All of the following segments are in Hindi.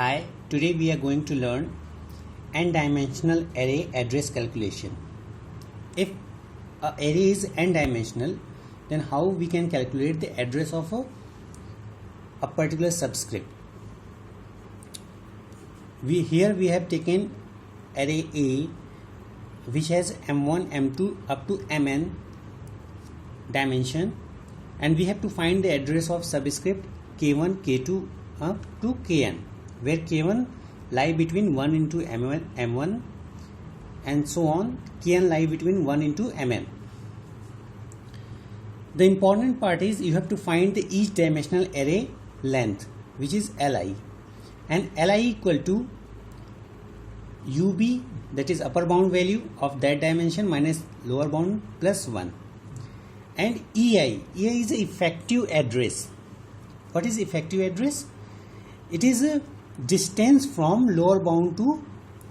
Hi, today we are going to learn n-dimensional array address calculation. If an array is n-dimensional, then how we can calculate the address of a particular subscript. Here we have taken array A, which has m1, m2 up to mn dimension, and we have to find the address of subscript k1, k2 up to kn, where k1 lie between 1 into m1 and so on, kn lie between 1 into mn. The important part is you have to find the each dimensional array length, which is li, and li equal to ub, that is upper bound value of that dimension minus lower bound plus 1, and ei is the effective address. What is effective address? It is a distance from lower bound to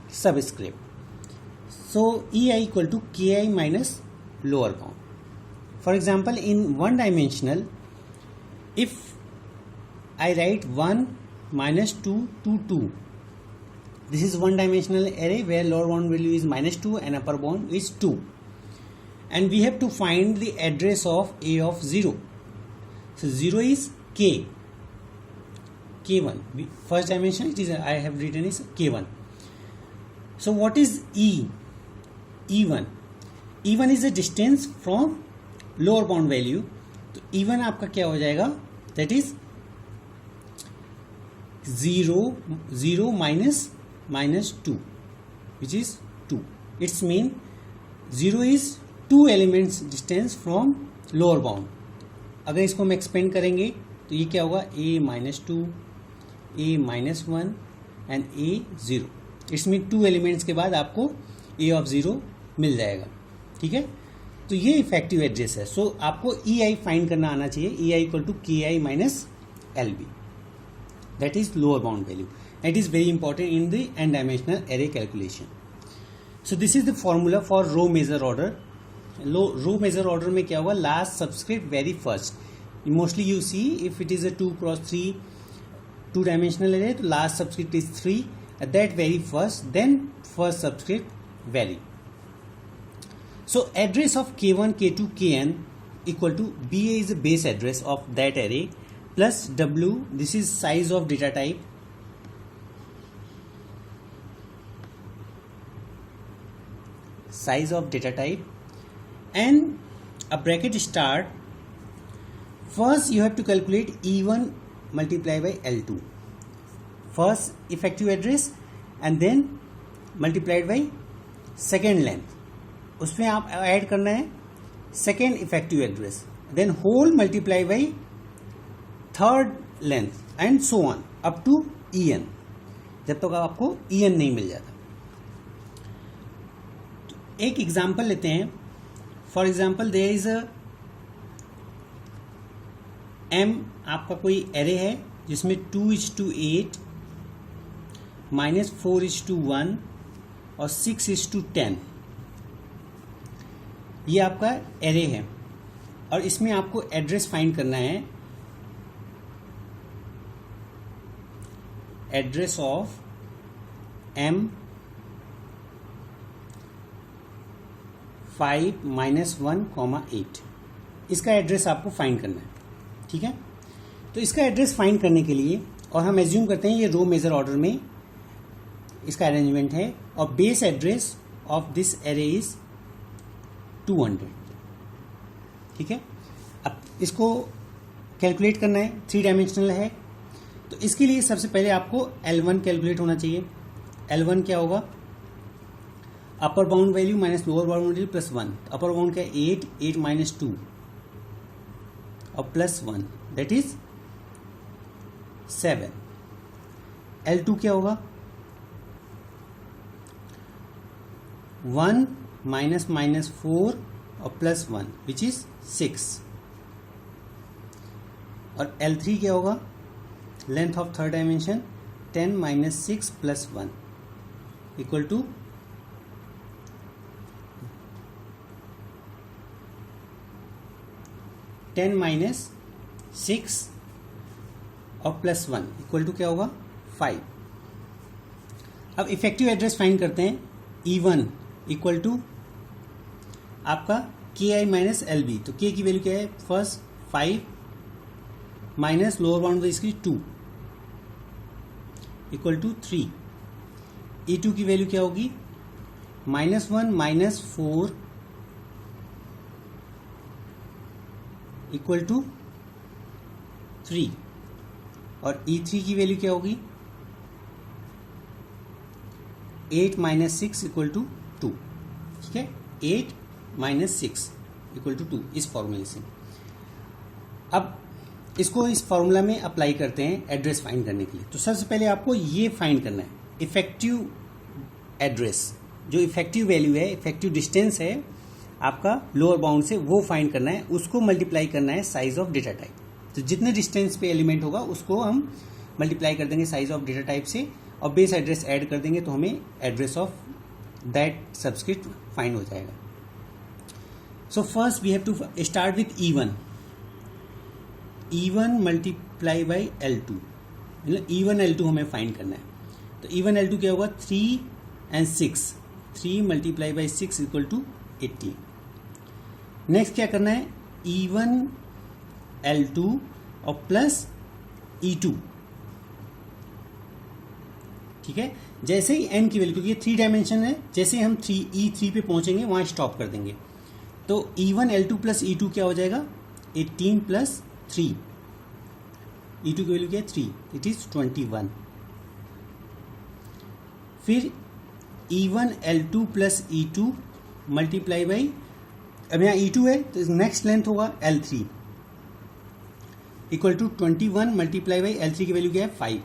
subscript. So ei equal to ki minus lower bound. For example, in one dimensional, if I write 1 minus 2 to 2, this is one dimensional array where lower bound value is minus 2 and upper bound is 2, and we have to find the address of a of 0. So 0 is k1. First dimension, it is I have written is k1. So what is e1? e1 is the distance from lower bound value. तो e1 आपका क्या हो जाएगा? That is 0 minus 2, which is 2. It's mean 0 is 2 elements distance from lower bound. अगर इसको हम एक्सपेंड करेंगे तो ये क्या होगा? a minus 2, a minus 1 and a 0. It's mean 2 elements के बाद आपको a of 0 मिल जाएगा. ठीक है, तो ये इफेक्टिव एड्रेस है. सो आपको ei फाइंड करना आना चाहिए. ei equal to ki minus lb, that is lower bound value. It is very important in the n-dimensional array calculation. So this is the formula for row measure order. Row measure order में क्या होगा? Last subscript very first. Mostly you see if it is a 2 cross 3 2-dimensional array, तो last subscript is 3 at that very first, then first subscript vary. So address of k1, k2, kn equal to ba is the base address of that array plus w, this is size of data type, and a bracket start. First you have to calculate e1 multiply by l2, first effective address, and then multiplied by second length. उसमें आप ऐड करना है second effective address, then whole multiply by third length and so on up to en, जब तक आपको en नहीं मिल जाता. एक एग्जाम्पल लेते हैं. For example there is m आपका कोई एरे है जिसमें 2:8 -4:1 और 6:10 ये आपका एरे है, और इसमें आपको एड्रेस फाइंड करना है. Address of m 5 -1, 8. इसका एड्रेस आपको फाइंड करना है. ठीक है, तो इसका एड्रेस फाइंड करने के लिए, और हम एज्यूम करते हैं ये रो मेजर ऑर्डर में इसका अरेंजमेंट है, और base address of this array is 200. ठीक है, अब इसको कैलकुलेट करना है. 3 डायमेंशनल है, तो इसके लिए सबसे पहले आपको L1 कैलकुलेट होना चाहिए. L1 क्या होगा? Upper bound value minus lower bound value plus 1. Upper bound क्या? 8 माइनस 2 और प्लस 1, दैट इज 7. L2 क्या होगा? 1 माइनस 4 और प्लस 1, विच इज 6. और L3 क्या होगा? Length of third dimension 10 minus 6 plus 1 equal to 10 minus 6 और प्लस 1 इक्वल टू क्या होगा? 5. अब इफेक्टिव एड्रेस फाइंड करते हैं. E1 इक्वल टू आपका KI माइनस LB. तो K की वैल्यू क्या है? फर्स्ट 5 माइनस लोअर बाउंड इसकी 2 इक्वल टू 3. E2 की वैल्यू क्या होगी? -1 माइनस 4 इक्वल टू 3. और E3 की वैल्यू क्या होगी? 8 माइनस 6 इक्वल टू 2. ठीक है, 8 माइनस 6 इक्वल टू 2 इस फॉर्मूले से. अब इसको इस फॉर्मूला में अप्लाई करते हैं एड्रेस फाइंड करने के लिए. तो सबसे पहले आपको ये फाइंड करना है इफेक्टिव एड्रेस, जो इफेक्टिव वैल्यू है, इफेक्टिव डिस्टेंस है आपका लोअर बाउंड से, वो फाइंड करना है. उसको मल्टीप्लाई करना है साइज ऑफ डेटा टाइप. तो जितने डिस्टेंस पे एलिमेंट होगा उसको हम मल्टीप्लाई कर देंगे साइज ऑफ डेटा टाइप से, और बेस एड्रेस ऐड कर देंगे तो हमें address of that subscript find हो जाएगा. So first we have to start with E1. E1 multiply by L2, मतलब E1 L2 हमें फाइंड करना है. तो E1 L2 क्या होगा? 3 and 6. 3 multiply by 6 equal to 18. Next क्या करना है? E1 L2 और प्लस E2. ठीक है, जैसे ही n की वैल्यू, क्योंकि ये 3 डायमेंशन है, जैसे ही हम E3 पे पहुंचेंगे वहां स्टॉप कर देंगे. तो E1 L2 प्लस E2 क्या हो जाएगा? 18 प्लस 3. E2 की वैल्यू क्या है? 3. It is 21. फिर E1 L2 plus E2 multiply by, अब यहाँ E2 है तो नेक्स्ट लेंथ होगा L3 equal to 21 multiply by L3 की वैल्यू क्या है? 5.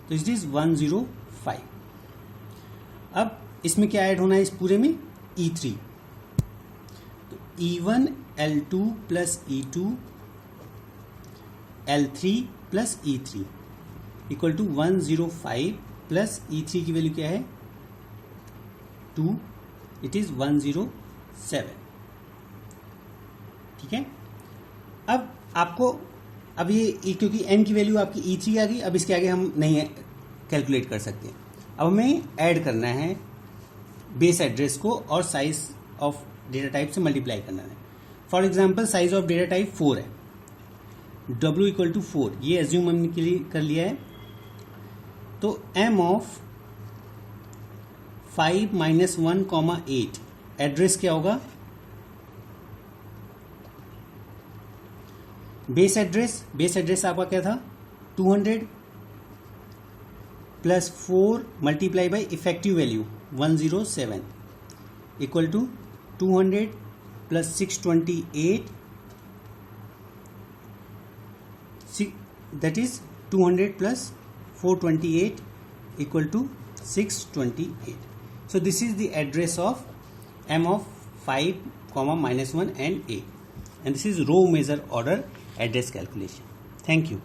तो इट इज 105. अब इसमें क्या ऐड होना है इस पूरे में? E3. तो E1 L2 plus E2 L3 plus E3 equal to 105 plus E3 की वैल्यू क्या है? 2. It is 107. ठीक है, अब आपको अब ये क्योंकि n की वैल्यू आपकी E3 आ गई, अब इसके आगे हम नहीं कैलकुलेट कर सकते. अब हमें ऐड करना है बेस एड्रेस को और साइज ऑफ डेटा टाइप से मल्टीप्लाई करना है. For example size of data type 4 है, W इक्वल टू 4, ये एज्यूम हमने के लिए कर लिया है. तो M of 5 minus 1 comma 8 address क्या होगा? बेस एड्रेस आपका क्या था? 200 plus 4 multiply by effective value 107 equal to 200 plus 628, that is 200 plus 428 equal to 628. So this is the address of M of 5, -1 and 8, and this is row measure order address calculation. Thank you.